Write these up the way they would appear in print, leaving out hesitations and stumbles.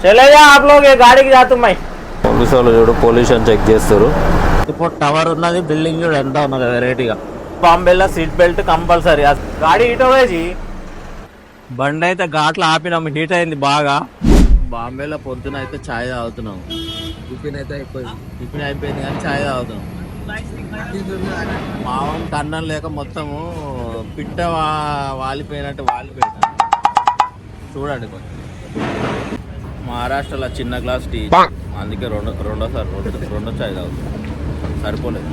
चलेगा आप लोग ये गाड़ी की जातु मैं పోలీసు వాళ్ళు చూడు పొల్యూషన్ చెక్ చేస్తారు. ఇప్పుడు టవర్ ఉన్నది బిల్డింగ్ చూడు ఎంత ఉన్నది వెరైటీగా. బాంబేలో సీట్ బెల్ట్ కంపల్సరీ. గాడి హీట్ అవ్వేది బండి అయితే ఘాట్లో ఆపినాం, హీట్ అయింది బాగా. బాంబేలో పొద్దున అయితే ఛాయ్ తాగుతున్నాం. టిఫిన్ అయిపోయింది కానీ ఛాయ్ తాగుతున్నాం. మామూలు కన్నం లేక మొత్తము పిట్ట వాలిపోయినట్టు వాలిపోయినా చూడండి. కొంచెం మహారాష్ట్రలో చిన్న గ్లాస్ టీ, అందుకే రెండో చాయ్ తాగుతుంది, సరిపోలేదు.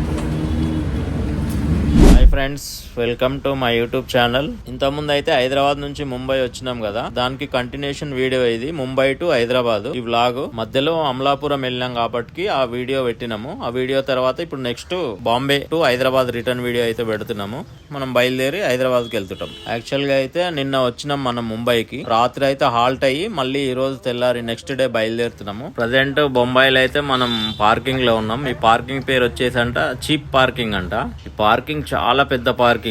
Hi friends, welcome to my YouTube channel. ఇంతకుముందు అయితే హైదరాబాద్ నుంచి ముంబై వచ్చినాం కదా, దానికి కంటిన్యూషన్ వీడియో ఇది. ముంబై టు హైదరాబాద్ ఈ వ్లాగ్. మధ్యలో అమలాపురం వెళ్ళాం కాబట్టి ఆ వీడియో పెట్టినాము. ఆ వీడియో తర్వాత ఇప్పుడు next Bombay to Hyderabad return video అయితే పెడుతున్నాము. మనం బయలుదేరి హైదరాబాద్ కి వెళ్తుంటాం. యాక్చువల్ గా అయితే నిన్న వచ్చినాం మనం ముంబైకి. రాత్రి అయితే హాల్ట్ అయ్యి మళ్ళీ ఈ రోజు తెల్లారి నెక్స్ట్ డే బయలుదేరుతున్నాము. ప్రజెంట్ బొంబాయిలో అయితే మనం పార్కింగ్ లో ఉన్నాం. ఈ పార్కింగ్ పేరు వచ్చేసి అంట చీప్ పార్కింగ్ అంట. ఈ పార్కింగ్ చాలా పెద్ద పార్కింగ్.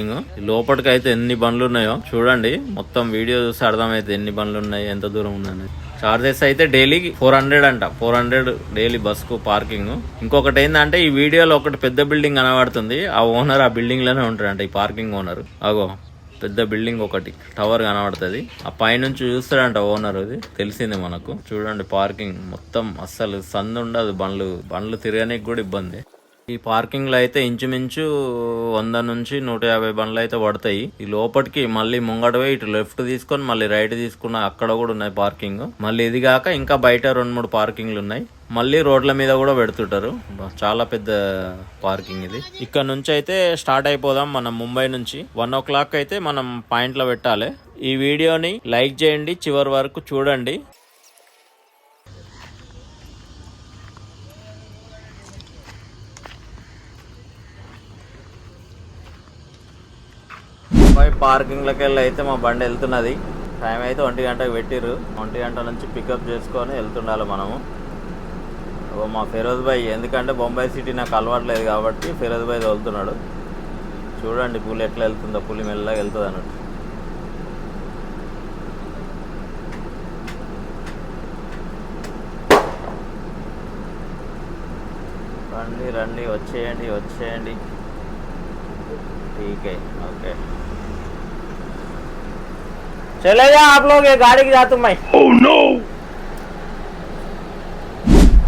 లోపలికి అయితే ఎన్ని బండ్లు ఉన్నాయో చూడండి. మొత్తం వీడియో చూసి అర్థమైతే ఎన్ని బండ్లు ఉన్నాయి, ఎంత దూరం ఉందని. చార్జెస్ అయితే డైలీ 400 అంట. 400 డైలీ బస్ కు పార్కింగ్. ఇంకొకటి ఏంటంటే ఈ వీడియోలో ఒకటి పెద్ద బిల్డింగ్ కనబడుతుంది. ఆ ఓనర్ ఆ బిల్డింగ్ లోనే ఉంటాడంట, ఈ పార్కింగ్ ఓనర్. అగో పెద్ద బిల్డింగ్ ఒకటి టవర్ కనబడుతుంది. ఆ పైనుంచి చూస్తాడంట ఓనర్. అది తెలిసింది మనకు. చూడండి పార్కింగ్ మొత్తం అస్సలు సందు ఉండదు. బండ్లు తిరగడానికి కూడా ఇబ్బంది. ఈ పార్కింగ్ లో అయితే ఇంచుమించు 100 నుంచి 150 బండ్లు అయితే పడతాయి. ఈ లోపలికి మళ్ళీ ముంగడవే ఇటు లెఫ్ట్ తీసుకొని మళ్ళీ రైట్ తీసుకున్న అక్కడ కూడా ఉన్నాయి పార్కింగ్. మళ్ళీ ఇది కాక ఇంకా బయట 2-3 పార్కింగ్లు ఉన్నాయి. మళ్ళీ రోడ్ల మీద కూడా పెడుతుంటారు. చాలా పెద్ద పార్కింగ్ ఇది. ఇక్కడ నుంచి అయితే స్టార్ట్ అయిపోదాం మనం. ముంబై నుంచి 1 o'clock అయితే మనం పాయింట్ లో పెట్టాలి. ఈ వీడియోని లైక్ చేయండి, చివరి వరకు చూడండి. పార్కింగ్ లోకి వెళ్ళి అయితే మా బండి వెళ్తున్నది. టైం అయితే 1 గంటకు పెట్టిర్రు. 1 గంట నుంచి పికప్ చేసుకొని వెళ్తుండాలి మనము. మా ఫిరోజ్ భాయ్, ఎందుకంటే బొంబాయి సిటీ నాకు అలవాట్లేదు కాబట్టి ఫిరోజ్ భాయ్ వెళ్తున్నాడు. చూడండి పులి ఎట్లా వెళ్తుందో. పులి మెల్లగా వెళ్తుంది అన్నట్టు. రండి రండి, వచ్చేయండి. ठीक है, ओके. चलेगा आप लोग ये गाड़ी की जातु मैं. Oh no.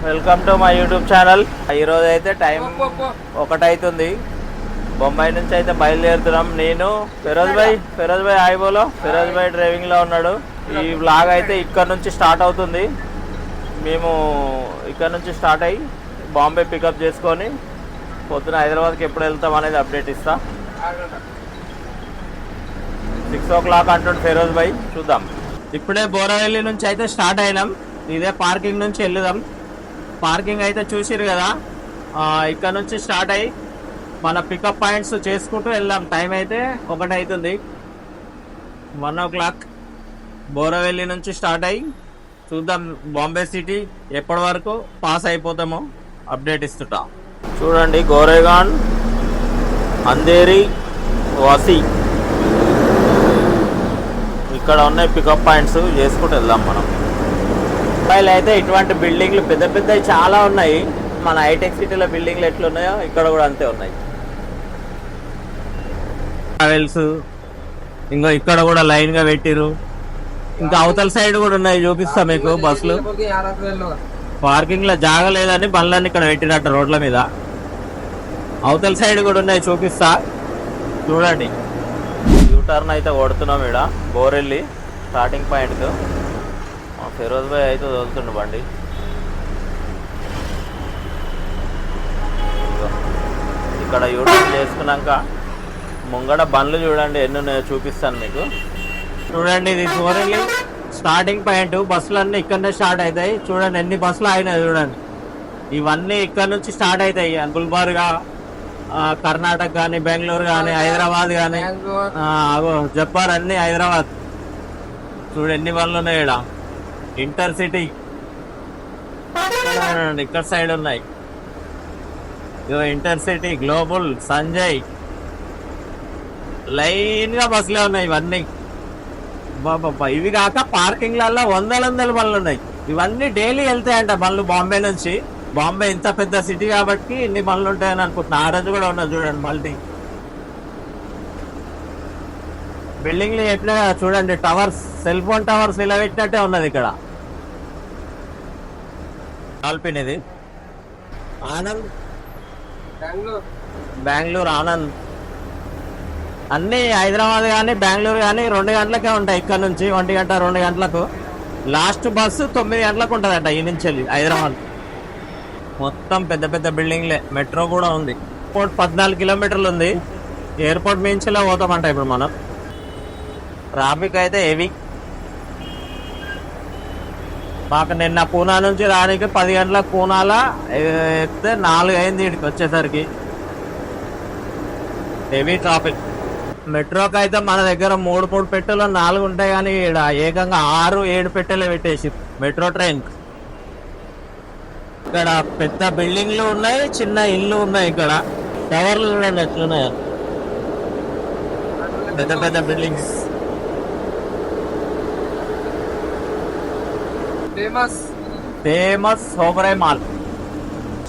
Welcome to my YouTube channel. ఈరోజు అయితే టైం 1 అవుతుంది. బొంబాయి నుంచి అయితే బయలుదేరుతున్నాం. నేను ఫిరోజ్ భాయ్ హాయ్ బోలో. ఫిరోజ్ భాయ్ డ్రైవింగ్ లో ఉన్నాడు. ఈ వ్లాగ్ అయితే ఇక్కడ నుంచి స్టార్ట్ అవుతుంది. మేము ఇక్కడ నుంచి స్టార్ట్ అయ్యి బాంబే పికప్ చేసుకొని పొద్దున హైదరాబాద్కి ఎప్పుడు వెళ్తాం అనేది అప్డేట్ ఇస్తా. 6 o'clock అంటుండే ఫిరోజ్ భాయ్, చూద్దాం. ఇప్పుడే బోరావెల్లి నుంచి అయితే స్టార్ట్ అయినాం. ఇదే పార్కింగ్ నుంచి వెళ్దాం. పార్కింగ్ అయితే చూసిరు కదా. ఇక్కడ నుంచి స్టార్ట్ అయ్యి మన పికప్ పాయింట్స్ చేసుకుంటూ వెళ్దాం. టైం అయితే 1 అవుతుంది. 1 o'clock బోరావెల్లి నుంచి స్టార్ట్ అయ్యి చూద్దాం బాంబే సిటీ ఎప్పటి వరకు పాస్ అయిపోతామో అప్డేట్ ఇస్తుంటా. చూడండి గోరేగాన్, అంధేరి, వాసి ఇక్కడ ఉన్నాయి పికప్ పాయింట్స్. చేసుకుంటూ వెళ్దాం మనం. ముంబైలో అయితే ఇటువంటి బిల్డింగ్లు పెద్ద చాలా ఉన్నాయి. మన హైటెక్ సిటీలో బిల్డింగ్లు ఎట్లున్నాయో ఇక్కడ కూడా అంతే ఉన్నాయి. ట్రావెల్స్ ఇంకా ఇక్కడ కూడా లైన్ గా పెట్టిరు. ఇంకా అవతల సైడ్ కూడా ఉన్నాయి, చూపిస్తా మీకు. బస్సులు పార్కింగ్ లో జాగా లేదని బండ్లన్నీ ఇక్కడ పెట్టినట్టు రోడ్ల మీద. అవతల సైడ్ కూడా ఉన్నాయి, చూపిస్తా చూడండి. యూటర్న్ అయితే కొడుతున్నాం ఇక్కడ బోరెల్లి స్టార్టింగ్ పాయింట్. ఫిరోజ్ భాయ్ అయితే వదులుతుండు బండి. ఇక్కడ యూటర్న్ చేసుకున్నాక ముంగడ బండ్లు చూడండి ఎన్ని ఉన్నాయో చూపిస్తాను మీకు. చూడండి ఇది బోరెల్లి స్టార్టింగ్ పాయింట్. బస్సులు అన్నీ ఇక్కడనే స్టార్ట్ అవుతాయి. చూడండి ఎన్ని బస్సులు అయినాయి చూడండి. ఇవన్నీ ఇక్కడ నుంచి స్టార్ట్ అవుతాయి. గుల్బర్గా, కర్ణాటక కానీ, బెంగళూరు కానీ, హైదరాబాద్ కానీ, జప్పార్ అన్ని హైదరాబాద్. చూడు ఎన్ని బండ్లు ఉన్నాయి ఇక్కడ. ఇంటర్ సిటీ ఇక్కడ సైడ్ ఉన్నాయి. Inter city, global, Sanjay line గా బస్సులే ఉన్నాయి ఇవన్నీ. బాబా ఇవి కాక పార్కింగ్లలో వందల బండ్లు ఉన్నాయి. ఇవన్నీ డైలీ వెళ్తాయంట బండ్లు బాంబే నుంచి. బాంబే ఇంత పెద్ద సిటీ కాబట్టి ఇన్ని బండ్లు ఉంటాయని అనుకుంటున్నా. ఆ రోజు కూడా ఉన్నది చూడండి మల్టీ బిల్డింగ్లు ఎట్లా చూడండి. టవర్స్, సెల్ ఫోన్ టవర్స్ నిలబెట్టినట్టే ఉన్నది ఇక్కడ. డాల్ఫిన్ ఇది ఆనంద్, బెంగళూరు ఆనంద్. అన్ని హైదరాబాద్ కానీ బెంగళూరు కానీ 2 గంటలకే ఉంటాయి. ఇక్కడ నుంచి 1 గంట 2 గంటలకు. లాస్ట్ బస్సు 9 గంటలకు ఉంటుందట ఈ నుంచి వెళ్ళి హైదరాబాద్. మొత్తం పెద్ద పెద్ద బిల్డింగ్లే. మెట్రో కూడా ఉంది. ఎయిర్పోర్ట్ 14 కిలోమీటర్లు ఉంది. ఎయిర్పోర్ట్ మించిలా పోతామంట ఇప్పుడు మనం. ట్రాఫిక్ అయితే హెవీ. మాకు నిన్న పూనా నుంచి రానికి 10 గంటలకు పూనాల ఎక్కితే 4 అయింది ఇక్కడికి వచ్చేసరికి. Heavy traffic. మెట్రోకి అయితే మన దగ్గర 3 పెట్టెలు 4 ఉంటాయి కానీ ఇక్కడ ఏకంగా 6-7 పెట్టెలు పెట్టేసి మెట్రో ట్రైన్. ఇక్కడ పెద్ద బిల్డింగ్లు ఉన్నాయి, చిన్న ఇల్లు ఉన్నాయి. ఇక్కడ టవర్లు చూడండి ఎట్లున్నాయో, పెద్ద పెద్ద buildings. Famous Oberoi mall,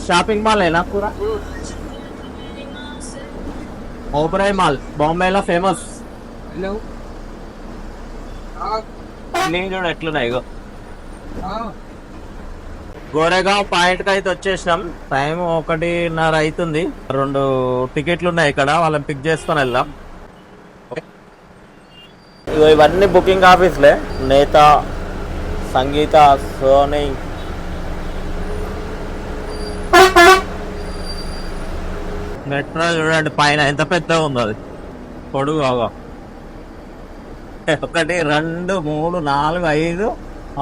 shopping mall అయినా పూరా. ఓబరాయ్ మాల్ బాంబేలో ఫేమస్. నేను చూడ ఎట్లున్నాయి. ఇగో గోరేగావ్ పాయింట్ కి అయితే వచ్చేసినాం. టైం 1:30 అవుతుంది. 2 టికెట్లు ఉన్నాయి ఇక్కడ, వాళ్ళని పిక్ చేసుకొని వెళ్దాం. ఇగో ఇవన్నీ బుకింగ్ ఆఫీస్లే. నేత, సంగీత, సోనీ. మెట్రో చూడండి పైన ఎంత పెద్దగా ఉందో, అది పొడుగు. 1 2 3 4 5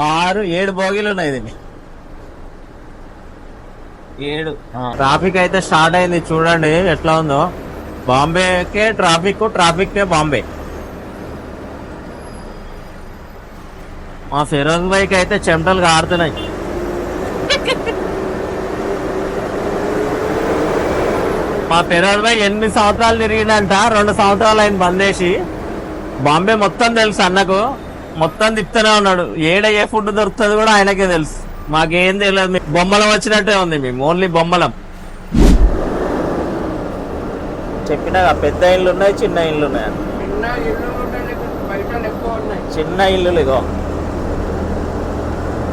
6 7 బోగీలు ఉన్నాయి దీన్ని. 7. ట్రాఫిక్ అయితే స్టార్ట్ అయింది చూడండి ఎట్లా ఉందో. బాంబేకే ట్రాఫిక్ బాంబే. మా ఫిరోజ్ బైక్ అయితే చెమటలు కారుతున్నాయి. మా ఫిరోజ్ బైక్ 8 సంవత్సరాలు తిరిగిందంట. 2 సంవత్సరాలు ఆయన బందేసి. బాంబే మొత్తం తెలుసు అన్నకు, మొత్తం తిప్పుతూనే ఉన్నాడు. ఏ ఫుడ్ దొరుకుతుంది కూడా ఆయనకే తెలుసు. మాకేం తెలియదు. బొమ్మలం వచ్చినట్టే ఉంది. మేము ఓన్లీ బొమ్మలం. చెప్పినా పెద్ద ఇల్లు ఉన్నాయి, చిన్న ఇల్లు ఉన్నాయి. చిన్న ఇల్లు ఇగో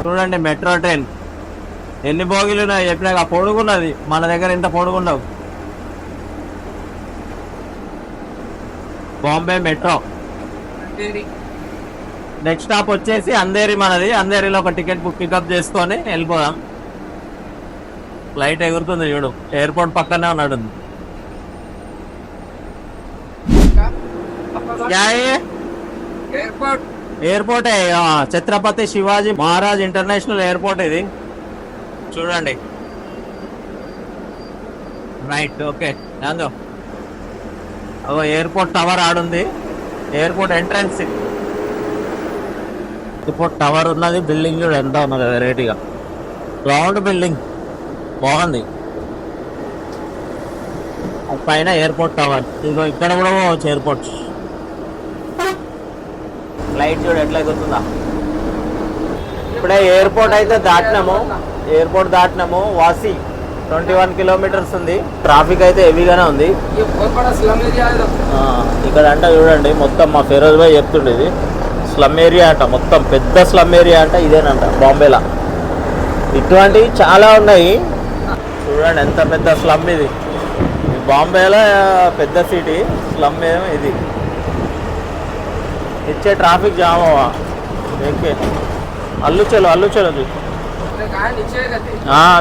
చూడండి. మెట్రో ట్రైన్ ఎన్ని బోగీలు ఉన్నాయి చెప్పినా. పొడుగున్నది, మన దగ్గర ఇంత పొడుగుండవు. బాంబే మెట్రో. నెక్స్ట్ స్టాప్ వచ్చేసి అంధేరి మనది. అంధేరిలో ఒక టికెట్ పికప్ చేసుకొని వెళ్ళిపోదాం. ఫ్లైట్ ఎగురుతుంది చూడు, ఎయిర్పోర్ట్ పక్కనే ఉన్నాడు. Airport Chhatrapati Shivaji Maharaj international airport ఇది చూడండి. Right, okay. అందో ఎయిర్పోర్ట్ టవర్ ఆడుంది. Airport entrance. ఎయిర్పోర్ట్ టవర్ ఉన్నది. బిల్డింగ్ కూడా ఎంత ఉన్నది వెరైటీగా. రౌండ్ బిల్డింగ్ బాగుంది. పైన ఎయిర్పోర్ట్ టవర్. ఇదిగో ఇక్కడ కూడా పోవచ్చు ఎయిర్పోర్ట్. ఫ్లైట్ చూడు ఎట్లా ఎగురుతుందా. ఇప్పుడే ఎయిర్పోర్ట్ అయితే దాటినాము. వాసి 21 కిలోమీటర్స్ ఉంది. ట్రాఫిక్ అయితే హెవీగానే ఉంది ఇక్కడ. అంట చూడండి మొత్తం మా ఫిరోజ్ భాయ్ చెప్తుండే ఇది స్లమ్ ఏరియా అంట. మొత్తం పెద్ద స్లమ్ ఏరియా అంట ఇదేనంట బాంబేలో. ఇటువంటివి చాలా ఉన్నాయి చూడండి. ఎంత పెద్ద స్లమ్ ఇది. బాంబేలో పెద్ద సిటీ స్లమ్ ఏమో ఇది. ఇచ్చే ట్రాఫిక్ జామ్ అవ్వ देखे అల్లు చలో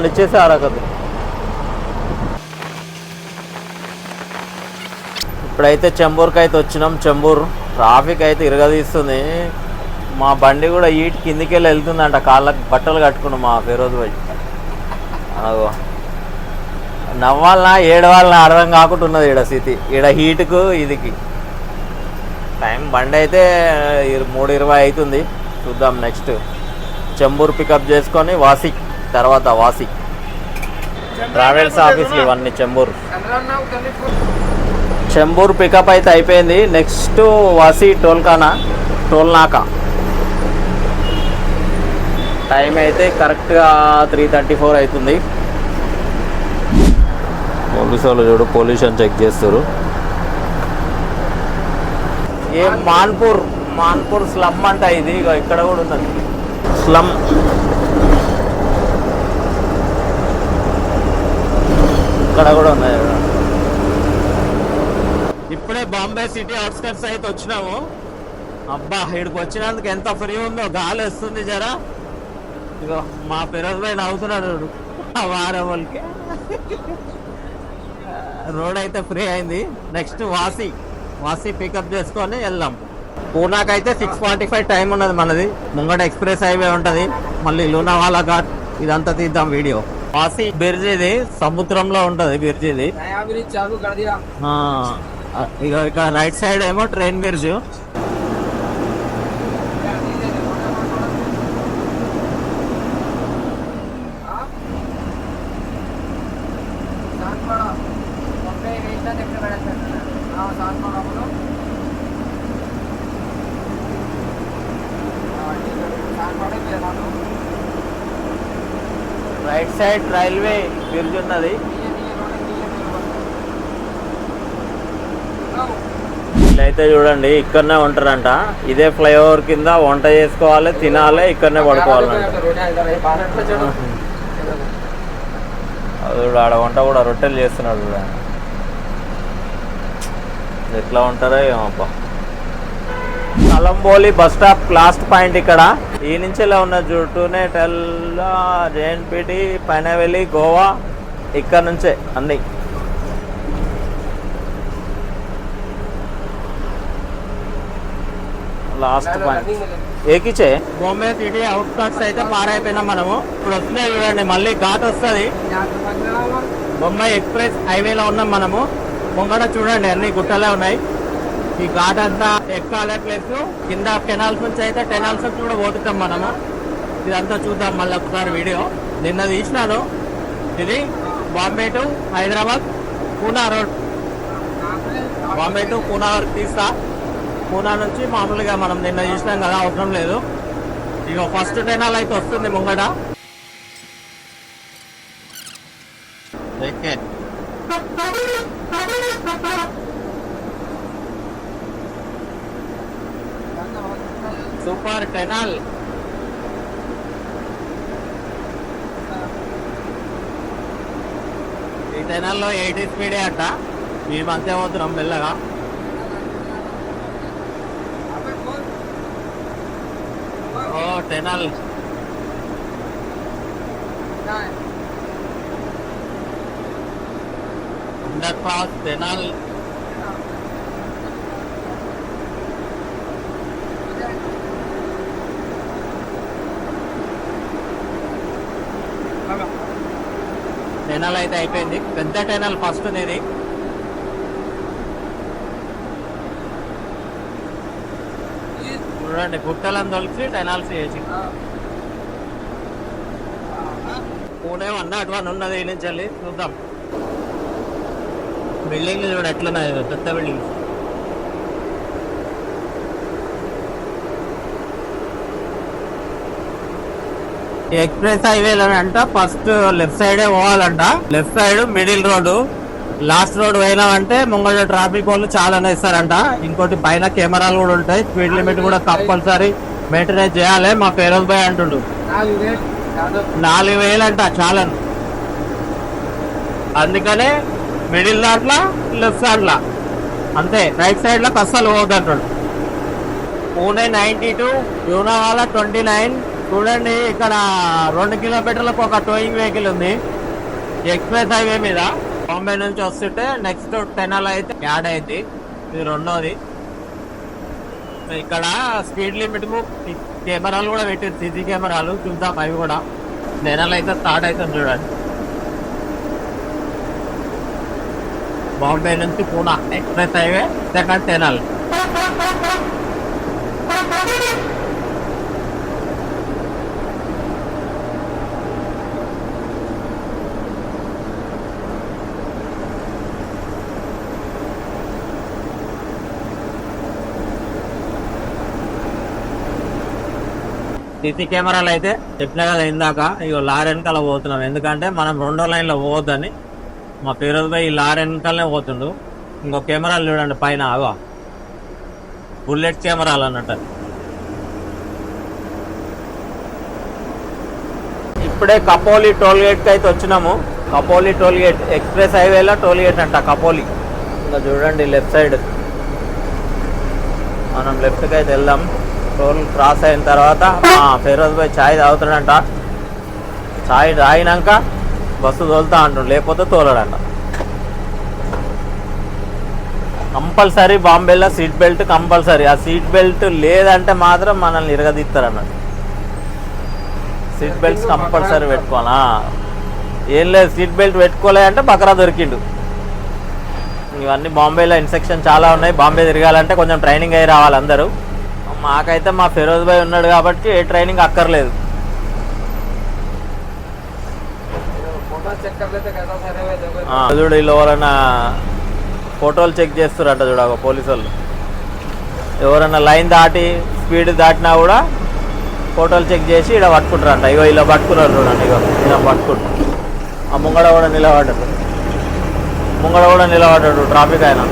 नीचे से आ रहा कद. ఇప్పుడైతే చెంబూరుకి అయితే వచ్చినాం. చెంబూరు ట్రాఫిక్ అయితే ఇరగదీస్తుంది. మా బండి కూడా ఈట్ కిందికి వెళ్ళి వెళ్తుందంట. కాళ్ళకి బట్టలు కట్టుకున్నాం మా ఫిరోజ్ భాయ్. అగో నవ్వాలనా ఏడవాలనా అర్థం కాకుండా ఉన్నది ఈడ స్థితి. ఈడ హీట్కు ఇదికి టైం. బండి అయితే 3:20 అవుతుంది. చూద్దాం నెక్స్ట్ చెంబూరు పికప్ చేసుకొని వాసి, తర్వాత వాసి ట్రావెల్స్ ఆఫీస్లు ఇవన్నీ. చెంబూరు పికప్ అయితే అయిపోయింది. నెక్స్ట్ వాసి టోల్నాకా. టైం అయితే కరెక్ట్గా 3:34 అవుతుంది. పోలీసు వాళ్ళు చూడు పొల్యూషన్ చెక్ చేస్తారు. ఏ మాన్పూర్ స్లమ్ అంట ఇది. ఇక ఇక్కడ కూడా ఉన్నది స్లమ్. ఇక్కడ కూడా ఉన్నాయి. ఇప్పుడే బాంబే సిటీ అవుట్స్కట్స్ అయితే వచ్చినాము. అబ్బా ఇక్కడికి వచ్చినందుకు ఎంత ఫ్రీ ఉందో, గాలి వస్తుంది జరా. ఇగో మా ఫిరోజ్ భాయ్ నవ్వుతున్నాడు వారం వాళ్ళకి. రోడ్ అయితే ఫ్రీ అయింది. నెక్స్ట్ వాసి పికప్ చేసుకొని వెళ్దాం. పూనాకైతే 6:45 టైం ఉన్నది మనది. ముంగట ఎక్స్ప్రెస్ హైవే ఉంటది, మళ్ళీ లూనావాలా ఘాట్ ఇదంతా తీద్దాం వీడియో. వాసి బ్రిడ్జ్ ఇది, సముద్రంలో ఉంటది బ్రిడ్జ్ ఇది. ఇక ఇక్కడ రైట్ సైడ్ ఏమో train bridge. Right side railway bridge ఉన్నది. వీళ్ళైతే చూడండి ఇక్కడనే ఉంటారంట. ఇదే ఫ్లైఓవర్ కింద వంట చేసుకోవాలి, తినాలి, ఇక్కడనే పడుకోవాలంట. అది ఆడ వంట కూడా రొట్టెలు చేస్తున్నాడు చూడ. ఎట్లా ఉంటారో ఏమప్ప. కలంబోలి బస్ స్టాప్ లాస్ట్ పాయింట్ ఇక్కడ. ఈ నుంచి ఇలా ఉన్న జుట్టునే టెల్లా, జేఎన్పిటి, పైనవెల్లి, గోవా, ఇక్కడ నుంచే అన్ని. లాస్ట్ పాయింట్ ఏకిచే. బాంబే సిటీ అవుట్స్కట్స్ అయితే పారైపోయినాం మనము. ఇప్పుడు వస్తున్నాయి చూడండి, మళ్ళీ ఘాట్ వస్తుంది. బొంబాయి ఎక్స్ప్రెస్ హైవేలో ఉన్నాం మనము. ముంగడ చూడండి అన్ని గుట్టలే ఉన్నాయి. ఈ ఘాట్ అంతా ఎక్కాలే ప్లేస్. కింద కెనాల్స్ నుంచి అయితే టెనాల్స్ నుంచి కూడా పోతుంటాం మనము. ఇదంతా చూద్దాం మళ్ళీ ఒకసారి వీడియో. నిన్న తీసినాను. ఇది Bombay to Hyderabad Poona road. Bombay to Poona వరకు తీస్తా. పూనా నుంచి మామూలుగా మనం నిన్న చూసినాం కదా, అవసరం లేదు. ఇక ఫస్ట్ టెనాల్ అయితే వస్తుంది ముంగట. సూపర్ టెనాల్. ఈ టెనాల్లో 80 స్పీడే అట్ట. ఈ మధ్య పోతున్నాం మెల్లగా. ఓ టెనాల్ అండర్ పాస్ టెనాల్. టెనల్ అయితే అయిపోయింది. పెద్ద టెనల్ ఫస్ట్ ఇది. చూడండి గుట్టలను తొలిసి టెనాల్స్ చేసి. పూణే 101 ఉన్నది. ఈ నుంచి వెళ్ళి చూద్దాం. బిల్డింగ్లు చూడ ఎట్లున్నాయి, పెద్ద బిల్డింగ్. ఎక్స్ప్రెస్ హైవేలో అంట ఫస్ట్ లెఫ్ట్ సైడే పోవాలంట. Left side middle road. Last road పోయినామంటే ముంగట ట్రాఫిక్ వాళ్ళు చాలా ఇస్తారంట. ఇంకోటి పైన కెమెరాలు కూడా ఉంటాయి. స్పీడ్ లిమిట్ కూడా కంపల్సరీ మెయింటెనెన్స్ చేయాలి. మా ఫిరోజ్ భాయ్ అంటుండు 4,000 అంట చాలా. అందుకనే మిడిల్ దాంట్లో లెఫ్ట్ సైడ్లో అంతే. రైట్ సైడ్ లో అస్సలు పోదంటాడు. పూణే 92, లూనావాలా 29. చూడండి ఇక్కడ 2 కిలోమీటర్లకు ఒక టోయింగ్ వెహికల్ ఉంది ఎక్స్ప్రెస్ హైవే మీద. బాంబే నుంచి వస్తుంటే నెక్స్ట్ టెనల్ అయితే యాడ్ అయింది. ఇది రెండోది. ఇక్కడ స్పీడ్ లిమిట్ కెమెరాలు కూడా పెట్టారు, సిసి కెమెరాలు. చూద్దాం అవి కూడా. టెనల్ అయితే స్టార్ట్ అవుతుంది చూడండి. బాంబే నుంచి Poona express highway second tunnel. CC కెమెరాలు అయితే చెప్పినా కదా ఇందాక, ఇక లారీ వెనకాల పోతున్నాం. ఎందుకంటే మనం 2వ లైన్లో పోవద్దని. మా ఫిరోజ్ భాయ్ ఈ లారీ వెనకాలనే పోతుండు. ఇంకో కెమెరాలు చూడండి పైన, అవా బుల్లెట్ కెమెరాలు అన్నట్టు. ఇప్పుడే కపోలి టోల్ గేట్కి అయితే వచ్చినాము. కపోలి టోల్ గేట్, ఎక్స్ప్రెస్ హైవేలో టోల్ గేట్ అంట కపోలి. ఇంకా చూడండి లెఫ్ట్ సైడ్, మనం లెఫ్ట్కి అయితే వెళ్దాం. టోల్ క్రాస్ అయిన తర్వాత ఫిరోజ్ భాయ్ ఛాయ్ తాగుతాడంట. ఛాయ్ తాగినాక బస్సు తోలుతా అంటాడు, లేకపోతే తోలడంట. కంపల్సరీ బాంబేలో సీట్ బెల్ట్ కంపల్సరీ. ఆ సీట్ బెల్ట్ లేదంటే మాత్రం మనల్ని ఇరగదీస్తారు అన్నట్టు. సీట్ బెల్ట్స్ కంపల్సరీ పెట్టుకోవాలా. ఏం లేదు, సీట్ బెల్ట్ పెట్టుకోలే అంటే బకరా దొరికిండు. ఇవన్నీ బాంబేలో ఇన్స్ట్రక్షన్ చాలా ఉన్నాయి. బాంబే తిరగాలంటే కొంచెం ట్రైనింగ్ అయ్యి రావాలి అందరూ. మాకైతే మా ఫిరోజ్ భాయ్ ఉన్నాడు కాబట్టి ఏ ట్రైనింగ్ అక్కర్లేదు. చూడు వీళ్ళు ఎవరైనా ఫోటోలు చెక్ చేస్తారట చూడ పోలీసు వాళ్ళు. ఎవరైనా లైన్ దాటి స్పీడ్ దాటినా కూడా ఫోటోలు చెక్ చేసి ఇలా పట్టుకుంటారంట. ఇగో ఇలా పట్టుకున్నారు చూడండి, ఇగో ఇలా పట్టుకుంటారు. ఆ ముంగడ కూడా నిలబడ్డాడు ట్రాఫిక్ ఆయన.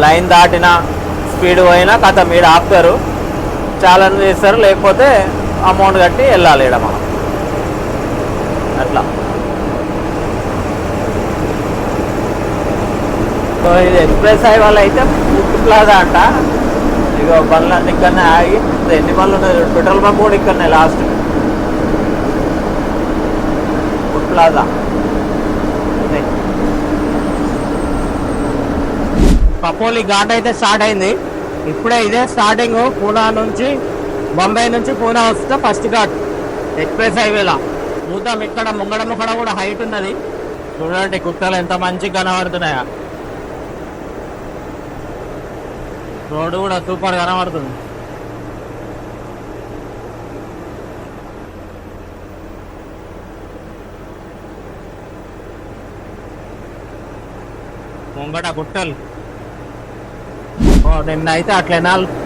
లైన్ దాటినా స్పీడ్ పోయినా కథ మీరు ఆపుతారు, ఛాలెంజ్ చేస్తారు, లేకపోతే అమౌంట్ కట్టి వెళ్ళాలి ఇక్కడ మనం. అట్లా సో ఇది ఎక్స్ప్రెస్ హైవేలో అయితే ఫుడ్ ప్లాజా అంట. ఇక బండ్లన్నీ ఇక్కడనే ఆగి, ఎన్ని బండ్లు ఉన్నాయి, పెట్రోల్ బంక్ కూడా ఇక్కడనే లాస్ట్. ఫుడ్ ప్లాజా కపోలి ఘాట్ అయితే స్టార్ట్ అయింది. ఇప్పుడే ఇదే స్టార్టింగ్. పూనా నుంచి, బొంబాయి నుంచి పూనా వస్తే ఫస్ట్ ఘాట్ ఎక్స్ప్రెస్ హైవేలా. చూద్దాం. ఇక్కడ ముంగడ కూడా హైట్ ఉన్నది చూడండి. కుక్కలు ఎంత మంచిగా కనబడుతున్నాయా. రోడ్డు కూడా సూపర్ కనబడుతుంది. ముంగట గుట్టలు. నిన్న అయితే ఆ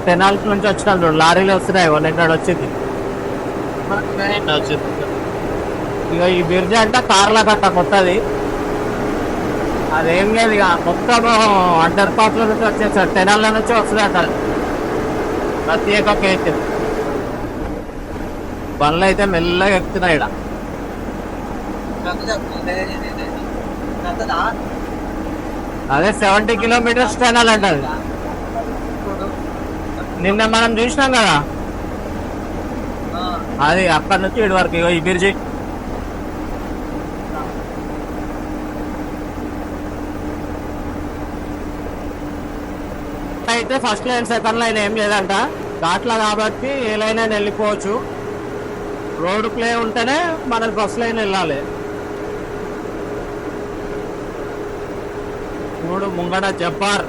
టెనాల్స్ నుంచి వచ్చినాం చూడు, లారీలు వస్తున్నాయి. నిన్న వచ్చింది. ఇక ఈ బిర్జి అంటే కార్ల కట్ట కొత్తది, అదేం లేదు. ఇక మొత్తం అండర్ పాస్ లో నుంచి వచ్చేసాడు, టెనాల నుంచి వస్తుంది అంట. ప్రత్యేక కేసు బండ్లు అయితే మెల్లగా ఎక్కుతున్నాయి. ఇక్కడ అదే 70 కిలోమీటర్స్ టెనాల్ అంటది. నిన్న మనం చూసినాం కదా, అది అక్కడ నుంచి ఇటు వరకు. ఇగో ఈ బిర్జి అయితే ఫస్ట్ లైన్ సెకండ్ లైన్ ఏం లేదంట. దాంట్లో కాబట్టి ఏ లైన్ అయినా వెళ్ళిపోవచ్చు. రోడ్ ప్లే ఉంటేనే మనకి ఫస్ట్ లైన్ వెళ్ళాలి. చూడు ముంగడ జబ్బార్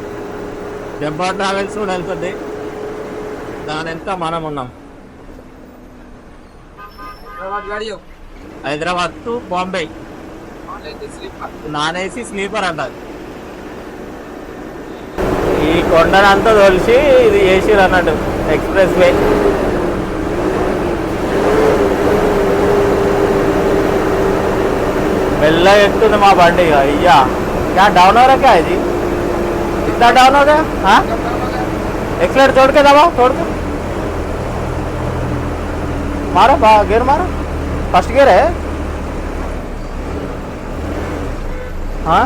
ట్రావెల్స్ కూడా వెళ్తుంది. దాని ఎంత మనం ఉన్నాం. Hyderabad to Bombay non AC sleeper అంటారు. ఈ కొండనంతా తోలిసి ఇది ఏసీ అన్నట్టు ఎక్స్ప్రెస్ వే. మెల్లగా ఎక్కుతుంది మా బండి. అయ్యా क्या डाउन हो रहा क्या है जी? कितना डाउन हो गया? हाँ, एक्सलेटर छोड़ के दबाओ, छोड़ के मारो, गियर मारो. फर्स्ट गियर है. हाँ,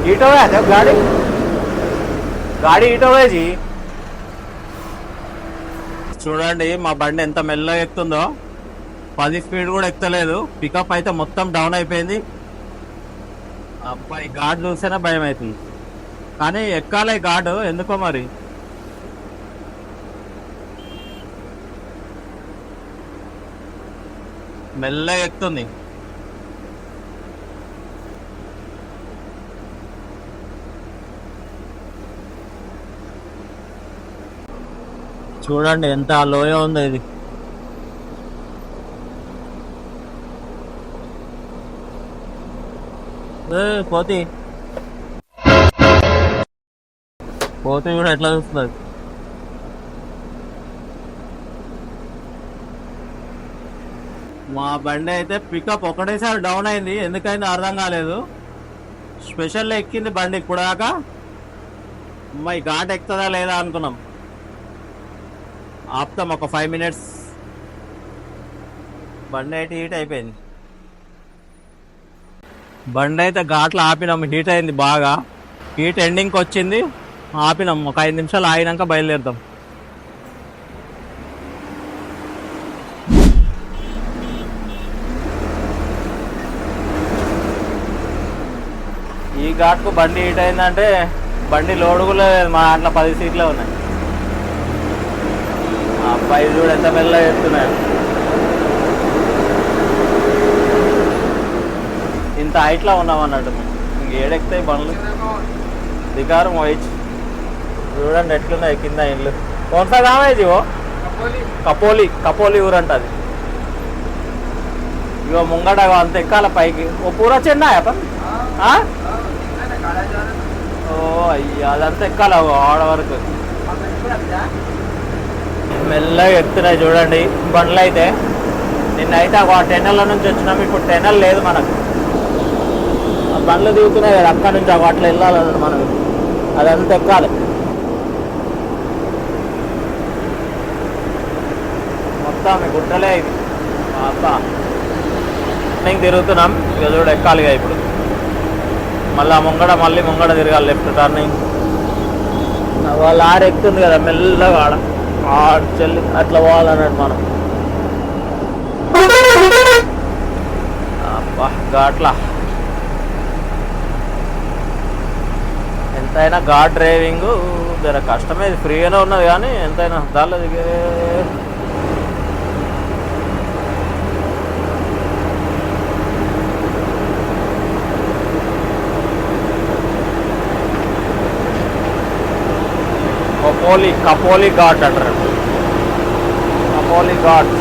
हीट हो गया जब गाड़ी हीट हो गई जी. చూడండి మా బండి ఎంత మెల్లగా ఎక్కుతుందో. 10 స్పీడ్ కూడా ఎక్కలేదు. పికప్ అయితే మొత్తం డౌన్ అయిపోయింది. అబ్బాయి ఘాట్ చూస్తేనే భయం అవుతుంది, కానీ ఎక్కాలే ఘాట్ ఎందుకో మరి. మెల్లగా ఎక్కుతుంది. చూడండి ఎంత లోయ ఉందో ఇది. పోతి పోతే కూడా ఎట్లా చూస్తుంది. మా బండి అయితే పికప్ ఒకటేసారి డౌన్ అయింది, ఎందుకైందో అర్థం కాలేదు. స్పెషల్లో ఎక్కింది బండి ఇప్పుడు దాకా. అమ్మాయి ఘాట్ ఎక్కుతుందా లేదా అనుకున్నాం. ఆపుతాం ఒక 5 minutes. బండి అయితే హీట్ అయిపోయింది. బండి అయితే ఘాట్లో ఆపినాం, హీట్ అయింది బాగా. హీట్ ఎండింగ్కి వచ్చింది, ఆపినాం. ఒక 5 నిమిషాలు ఆగినాక బయలుదేరుతాం. ఈ ఘాట్కు బండి హీట్ అయిందంటే బండి లోడ్ కూడా లేదు. మా దాంట్లో 10 సీట్లే ఉన్నాయి. ఆ అబ్బాయి చూడు ఎంత మెల్లగా చెప్తున్నాడు. ఇంత హైట్లో ఉన్నాం అన్నట్టు. ఇంక ఏడెక్కుతాయి బండ్లు. దిగారు మోయిచ్ చూడండి ఎట్లున్నాయి కింద ఇల్లు. కొంత కామేది ఓ కపోలి ఊరు అంట అది. ఇగో ముంగట అంత ఎక్కాల పైకి. ఓ పూరా చెన్నా పని. ఓ అయ్యా అదంతా ఎక్కాల ఆడ వరకు. మెల్లగా ఎక్కుతున్నాయి చూడండి బండ్లు అయితే. నిన్నైతే ఆ టెన్నెల నుంచి వచ్చినాం, ఇప్పుడు టెన్నెల్ లేదు మనకు. ఆ బండ్లు దిగుతున్నాయి కదా అక్కడ నుంచి అట్లా వెళ్ళాలి మనం, అదంతా ఎక్కాలి. మొత్తం గుట్టలే ఇది అబ్బా. నేను తిరుగుతున్నాం ఇక చూడు ఎక్కాలిగా ఇప్పుడు. మళ్ళీ ముంగడ తిరగాలి లెఫ్ట్ టర్నింగ్. వాళ్ళు ఎక్కుతుంది కదా మెల్లగా చెల్లి అట్లా పోవాలన్నట్టు మనం. అబ్బా ఘాట్లా ఎంతైనా ఘాట్ డ్రైవింగ్ జర కష్టమే. ఫ్రీగానే ఉన్నది కానీ ఎంతైనా దానిలో దిగే. కపోలి ఘాట్ అంటారు. కపోలి ఘాట్.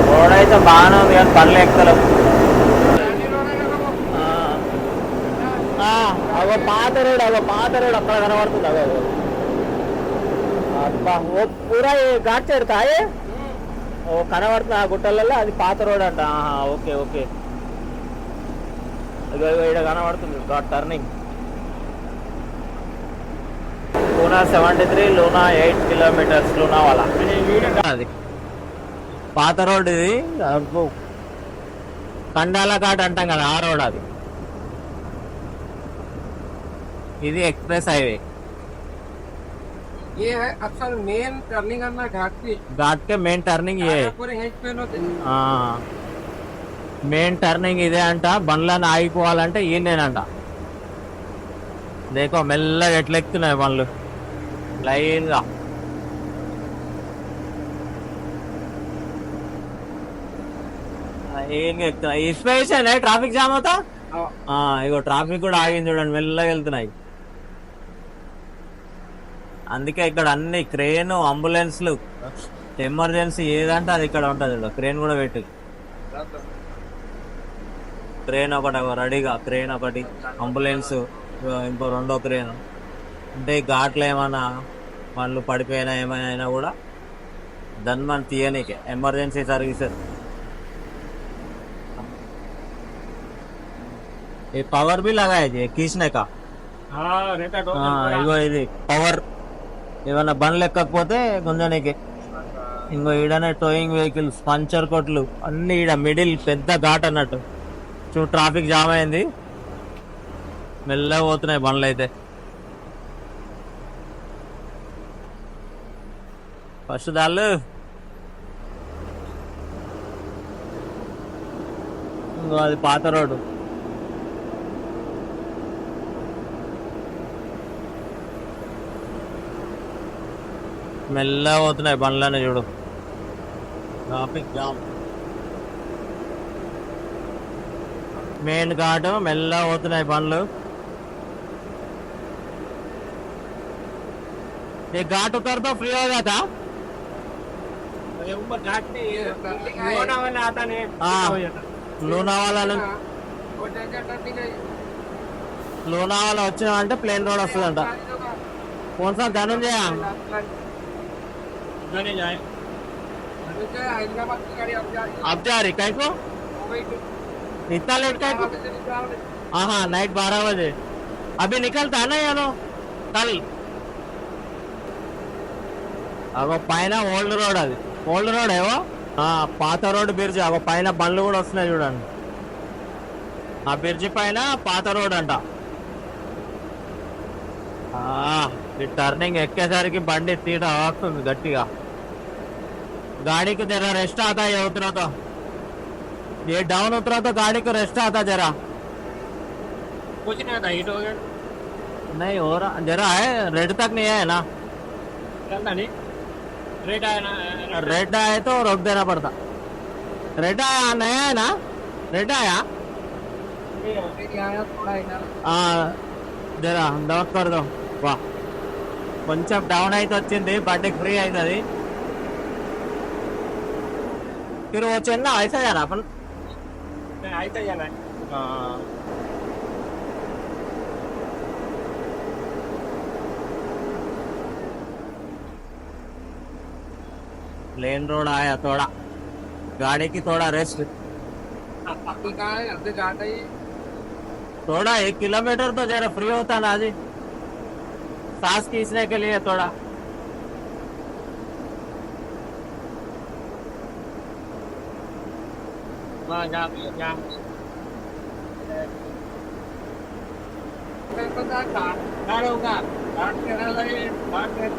రోడ్ అయితే బాగానే ఉంది కానీ బండ్లు ఎక్కుతలేవు. అగో పాత రోడ్ అక్కడ కనబడుతుంది. అగో అబ్బా ఓ పూరా ఘాట్ చేరుతాయే. ఓ కనబడుతుంది ఆ గుట్టలలో, అది పాత రోడ్ అంట. Okay okay. ఇక్కడ కనబడుతుంది ghat turning. Luna 73, Luna 8 kilometers Luna వాళ్ళ. అది పాత రోడ్ ఇది. కండాల ఘాట్ అంటాం కదా ఆ రోడ్ అది. ఇది ఎక్స్ప్రెస్ హైవే. ये है अक्सर मेन टर्निंग करना घाट के मेन टर्निंग ये है. మెయిన్ టర్నింగ్ ఇదే అంట. బండ్లను ఆగిపోవాలంటే ఈయనేనంట. దేకో మెల్లగా ఎట్లా ఎక్కుతున్నాయి బండ్లు లైన్ గా. ఎక్కుతున్నాయి. ఇన్స్పిరేషన్ ట్రాఫిక్ జామ్ అవుతా. ఇగో ట్రాఫిక్ కూడా ఆగింది చూడండి, మెల్లగా వెళ్తున్నాయి. అందుకే ఇక్కడ అన్ని క్రేన్, అంబులెన్స్లు, ఎమర్జెన్సీ ఏదంటే అది ఇక్కడ ఉంటుంది. క్రేన్ కూడా పెట్టు. క్రేన్ ఒకటి రెడీగా, క్రేన్ ఒకటి, అంబులెన్స్ ఇంకో 2వ క్రేన్. అంటే ఘాట్లో ఏమైనా వాళ్ళు పడిపోయినా ఏమైనా అయినా కూడా దాన్ని తీయనీకే ఎమర్జెన్సీ సర్వీసెస్. ये पावर भी लगाया है खींचने का. ఇగో ఇది పవర్. ఏమన్నా బండ్లు ఎక్కకపోతే గుంజనీకి. ఇంకో ఈడనే టోయింగ్ వెహికల్స్, పంచర్ కొట్లు అన్ని ఈడ మిడిల్ పెద్ద ఘాట్ అన్నట్టు. చూ ట్రాఫిక్ జామ్ అయింది, మెల్లగా పోతున్నాయి బండ్లు అయితే. ఫస్ట్ దాళ్ళు ఇంకో అది పాత రోడ్డు. మెల్లగా పోతున్నాయి బండ్లనే చూడు. Traffic jam. మెయిన్ ఘాట్ మెల్లగా పోతున్నాయి బండ్లు. ये घाट उतर तो फ्री हो गया था. ये ऊपर घाट नहीं है लोनावाला आता नहीं हाँ లోనావాలా నుంచి वो जगह टर्निंग है లోనావాలా వచ్చినామంటే ప్లేన్ రోడ్ వస్తుందంట कौन सा धनंजय हैदराबाद की गाड़ी अब जा रही अब जा रही कहीं को है इतना लेट का हाँ हाँ नाइट 12 बजे अभी निकलता है ना यानो कल అగో పైన ఓల్డ్ రోడ్ అది ఓల్డ్ రోడ్ ఏవో పాత రోడ్ బ్రిడ్జ్ అగో పైన బండ్లు కూడా వస్తున్నాయి చూడండి ఆ బ్రిడ్జి పైన పాత రోడ్ అంట ఈ టర్నింగ్ ఎక్కేసరికి బండి తీట ఆగుతుంది గట్టిగా गाड़ी को जरा रेस्ट आता है उतरा तो ये डाउन उतरा तो गाड़ी को रेस्ट आता जरा कुछ नहीं आता हिट हो गया नहीं हो रहा जरा है रेड तक नहीं है ना चलता नहीं रेड आया ना रेड आए तो रोक देना पड़ता रेड आया नया है ना रेड आया आया थोड़ा इधर जरा लॉक कर दो वाह కొంచెం డౌన్ అయితే వచ్చింది బండికి ఫ్రీ అవుతుంది फिर वो चलना ऐसा जाना अपन आइता जाना है लेन रोड आया थोड़ा गाड़ी की थोड़ा रेस्ट अभी कहाँ है अभी घाट है थोड़ा 1 किलोमीटर तो जरा फ्री होता ना जी सांस खींचने के लिए थोड़ा वहाँ जा पता घाट होगा घाट के ना लगे घाट में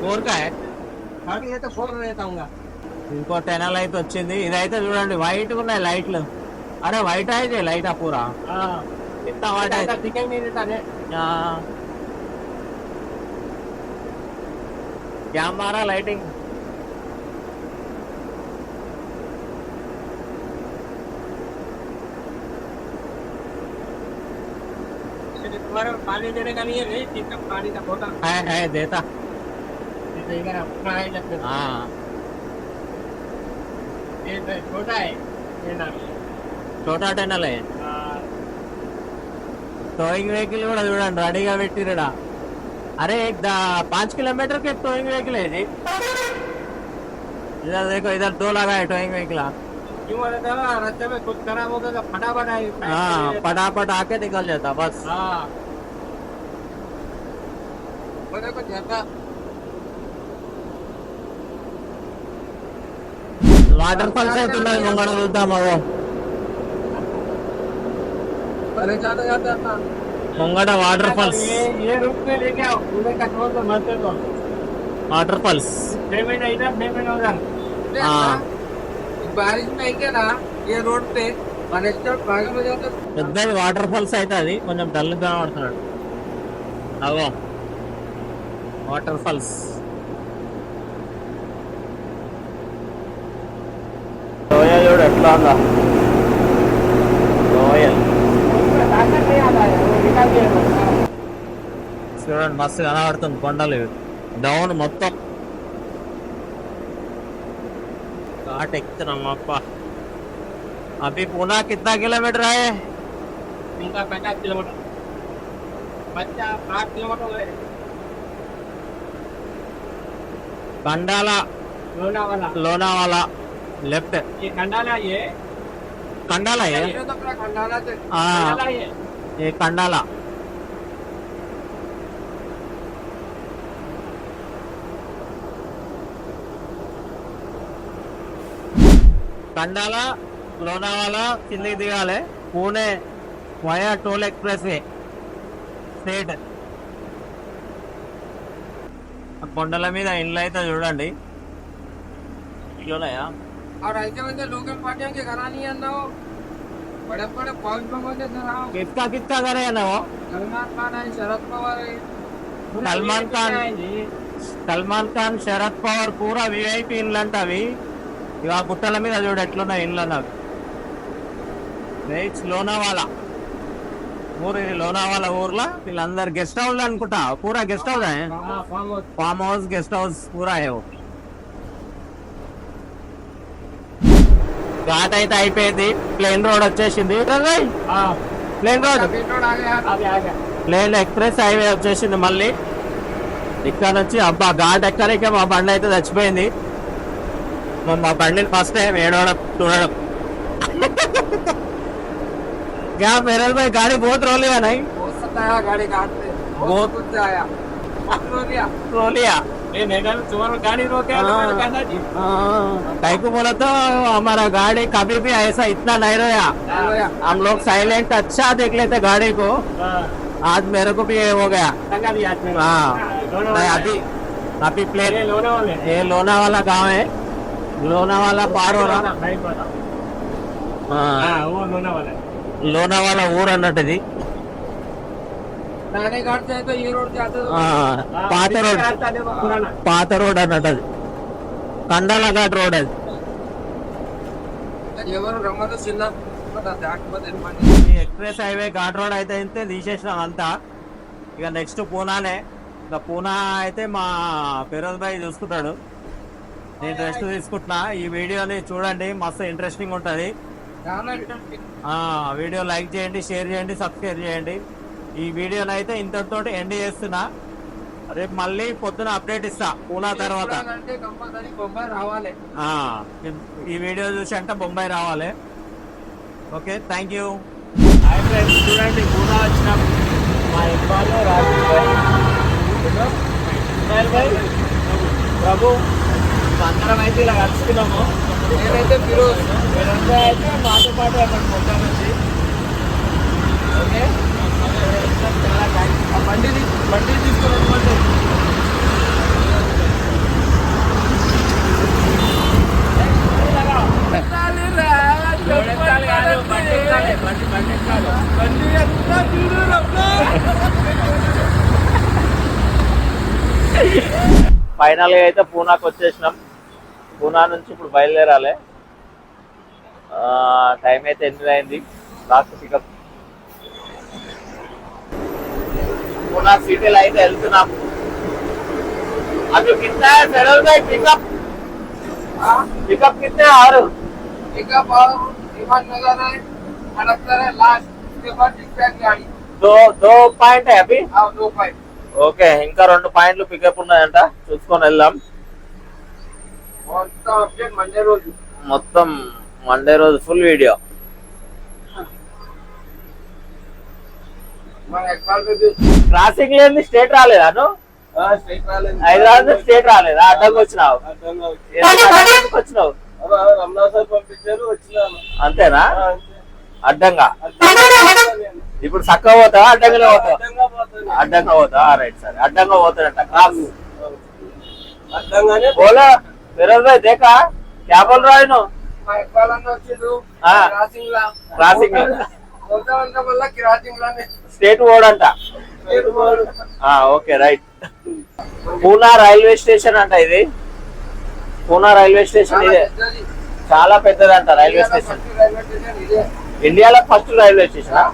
फोर का है घाट ये तो फोर रहता हूँ ఇంకో టెనల్ అయితే వచ్చింది ఇదైతే చూడండి వైట్ ఉన్నాయి లైట్లు అరే వైట్ అయితే లైట్ పూరా ఇంత వైట్ అయితే दिखाई नहीं देता है क्या मारा लाइटिंग तुम्हारा पानी देने का नहीं है नहीं ठीक पानी का बोतल है देता इधर अपना है जब हाँ ये छोटा है ये ना छोटा టెనల్ टोइंग व्हीकल కూడా చూడండి రెడీగా పెట్టిరడా अरे 5 किलोमीटर के टोइंग व्हीकल है जी इधर देखो इधर 2 लगा है टोइंग व्हीकल क्यों रहता है रास्ते में कुछ खराब होगा तो फटाफट आए हाँ फटाफट आके निकल जाता बस हाँ मेरे को ज्यादा వాటర్ ఫాల్స్ అవుతున్నాయి ముంగడ చూద్దాం అగో अरे ज्यादा ज्यादा था ముంగడ వాటర్ ఫాల్స్ ये रूट में लेके आओ पूरे कटवा तो मत दो వాటర్ ఫాల్స్ पेमेंट इधर पेमेंट उधर हाँ बारिश में क्या ना ये रोड पे कनेक्टर भाग में जाता పెద్దది వాటర్ ఫాల్స్ అయితే అది కొంచెం డల్ కనబడుతున్నాడు అగో వాటర్ ఫాల్స్ రోయల్ చూడు ఎట్లా ఉందా రోయల్ नहीं आता है वो निकाल दिया చూడండి మస్తు కనబడుతుంది కొండలు డౌన్ మొత్తం घाट ఎక్కుతున్నాం అప్ప अभी पुणे कितना किलोमीटर है उनका 50 किलोमीटर 8 किलोमीटर है कंडाला लोनावाला लोनावाला लेफ्ट ये खंडाला ये कंडाला है ये तो पूरा खंडाला से हाँ खंडाला ये कंडाला కండాలా లోనావాలా కిందికి దిగాలి Pune via toll expressway state కొండల మీద ఇండ్లు అయితే చూడండి ఇల్లున్నాయా और ऐसे में लोकल पार्टियों के घर नहीं आना हो बड़े बड़े फौज में मुझे सुनाओ किसका किसका घर है ना वो सलमान खान है शरद पवार है సల్మాన్ ఖాన్ శరద్ పవార్ పూరా విఐపి ఇండ్లు అంట అవి ఇక ఆ గుట్టల మీద చూడు ఎట్లున్నాయి ఇండ్లు అన్నవి రైట్స్ లోనావాలా ఊరు ఇది లోనావాలా ఊర్లో వీళ్ళందరు గెస్ట్ హౌస్ అనుకుంటా పూరా guest house farm house farm house guest house पूरा है वो ఘాట్ అయితే అయిపోయింది, ప్లేన్ రోడ్ వచ్చేసింది. Plane road, plane express highway వచ్చేసింది. మళ్ళీ ఇక్కడ నుంచి అబ్బా ఘాట్ ఎక్కడికే మా బండి అయితే చచ్చిపోయింది. మా బండిని ఫస్ట్ టైం ఏడవడం చూడడం. क्या मेरे भाई गाड़ी बहुत रोली है नहीं? बहुत सताया गाड़ी घाट पे, बहुत कुछ आया, रो लिया। गाड़ी रोके कहीं को बोला तो हमारा गाड़ी कभी भी ऐसा इतना नहीं रोया। हम लोग साइलेंट अच्छा देख लेते गाड़ी को। आज मेरे को भी ये हो गया। हाँ नहीं, अभी प्लेन ये लोनावाला गांव है, लोनावाला पार हो रहा। లోనావాలా ఊరు అన్నట్టు ఇది. नाने घाट से तो ये रोड जाते పాత రోడ్ అన్నట్టు అది, కండాల ఘాట్ రోడ్ అది. ఎవరు రమ్మతో చిన్న దాటిపోతే ఈ ఎక్స్ప్రెస్ హైవే ఘాట్ రోడ్ అయితే అయితే తీసేసినాం అంతా. ఇక నెక్స్ట్ పూనానే. ఇక పూనా అయితే మా ఫిరోజ్ భాయ్ చూసుకుంటాడు, నేను రెస్ట్ తీసుకుంటున్నా. ఈ వీడియోని చూడండి, మస్తు ఇంట్రెస్టింగ్ ఉంటుంది. వీడియో లైక్ చేయండి, షేర్ చేయండి, సబ్స్క్రైబ్ చేయండి. ఈ వీడియోని అయితే ఇంతటితో ఎండ్ చేస్తున్నా. రేపు మళ్ళీ పొద్దున అప్డేట్ ఇస్తా పూనా తర్వాత. ఈ వీడియో చూసి అంటే బొంబాయి రావాలి. Okay, thank you. Hi friends, చూడండి పూనా వచ్చినాం. మా ఇబ్బాలు ప్రభు అందరం అయితే ఇలా కలుసుకున్నాము. నేనైతే ఫిరోజ్ అయితే మాతో పాటు అక్కడ మొత్తం వచ్చి ఓకే. చాలా థ్యాంక్స్. ఆ బండి తీసుకున్నటువంటి ఫైనల్ గా అయితే పూనాకి వచ్చేసినాం. పూనా నుంచి ఇప్పుడు బయలుదేరాలి. టైం అయితే 8 అయింది. లాస్ట్ పికప్ పూనా సిటీలో అయితే వెళ్తున్నాం. అవి కింద ఫెడరల్ भाई पिकअप कितने आ रहे हो? पिकअप विमान नगर है, अनंतर है लास्ट, उसके बाद डिस्पैच गाड़ी दो पॉइंट है अभी. 2 पॉइंट. ఓకే, ఇంకా 2 పాయింట్లు పికప్ ఉన్నాయంట, చూసుకొని వెళ్దాం. మొత్తం అప్డేట్ మండే రోజు, మొత్తం మండే రోజు ఫుల్ వీడియో. మన ఎక్బాల్ पे క్రాసింగ్ లేని స్టేట్ రాలేదా నువ్వు? స్ట్రైట్ రాలేదు, హైదరాబాద్ నుంచి స్టేట్ రాలేదా? అడ్డంగా వచ్చినావు. ఎందుకు వచ్చినావు? రమణాసార్ పంపించారు, వచ్చినాను అంతేనా? అడ్డంగా. ఇప్పుడు చక్కగా పోతావా అడ్డంగానే పోతావా? అడ్డంగా పోతావా? రైట్, సరే అడ్డంగా పోతాడంట. క్రాస్ అర్థంగానే बोला फिरोज भाई देखा क्या बोल रहा है नो? మా ఎక్బాల్ అన్న వచ్చిండు క్రాసింగ్ లా, క్రాసింగ్ పోతా ఉంటా మళ్ళా క్రాసింగ్ లానే స్టేట్ బోర్డ్ అంట. Okay right. Poona railway station అంట ఇది. పూనా రైల్వే స్టేషన్ ఇదే, చాలా పెద్దదంట రైల్వే స్టేషన్. రైల్వే స్టేషన్ ఇదే, इंडिया फर्स्ट रेलवे स्टेशन है.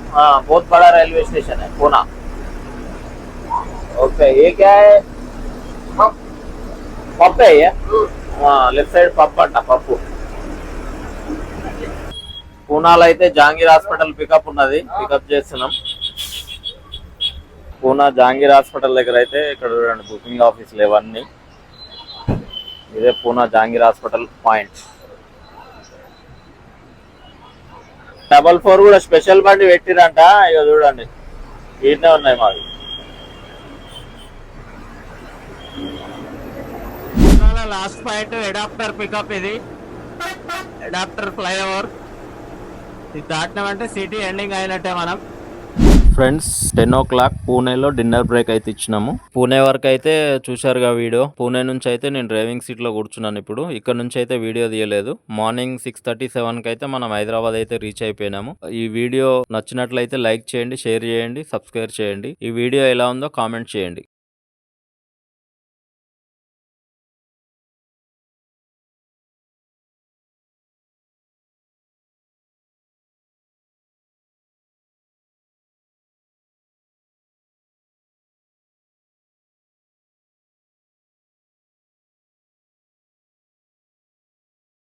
बहुत बड़ा रेलवे स्टेशन है पूना. ओके, ये क्या है? पब है ये. లెఫ్ట్ సైడ్ పబ్ అంట, పప్పు. పూనాలో అయితే జహాంగీర్ హాస్పిటల్ పికప్ ఉన్నది, పికప్ చేస్తున్నాం. పూనా జహాంగీర్ హాస్పిటల్ దగ్గర అయితే ఇక్కడ చూడండి బుకింగ్ ఆఫీసులు ఇవన్నీ. ఇదే పూనా జహాంగీర్ హాస్పిటల్ పాయింట్. 44 కూడా స్పెషల్ బండి పెట్టిరంట. ఇక చూడండి వీటినే ఉన్నాయి మాది. Last point adapter pickup. ఇది అడాప్టర్ ఫ్లైఓవర్. ఇది దాటినామంటే సిటీ ఎండింగ్ అయినట్టే మనం. ఫ్రెండ్స్ 10 o'clock పూణేలో డిన్నర్ బ్రేక్ అయితే ఇచ్చినాము. పూణే వరకు అయితే చూశారుగా వీడియో. పూణే నుంచి అయితే నేను డ్రైవింగ్ సీట్ లో కూర్చున్నాను. ఇప్పుడు ఇక్కడ నుంచి అయితే వీడియో తీయలేదు. మార్నింగ్ 6:37 కి అయితే మనం హైదరాబాద్ అయితే రీచ్ అయిపోయినాము. ఈ వీడియో నచ్చినట్లయితే లైక్ చేయండి, షేర్ చేయండి, సబ్స్క్రైబ్ చేయండి. ఈ వీడియో ఎలా ఉందో కామెంట్ చేయండి.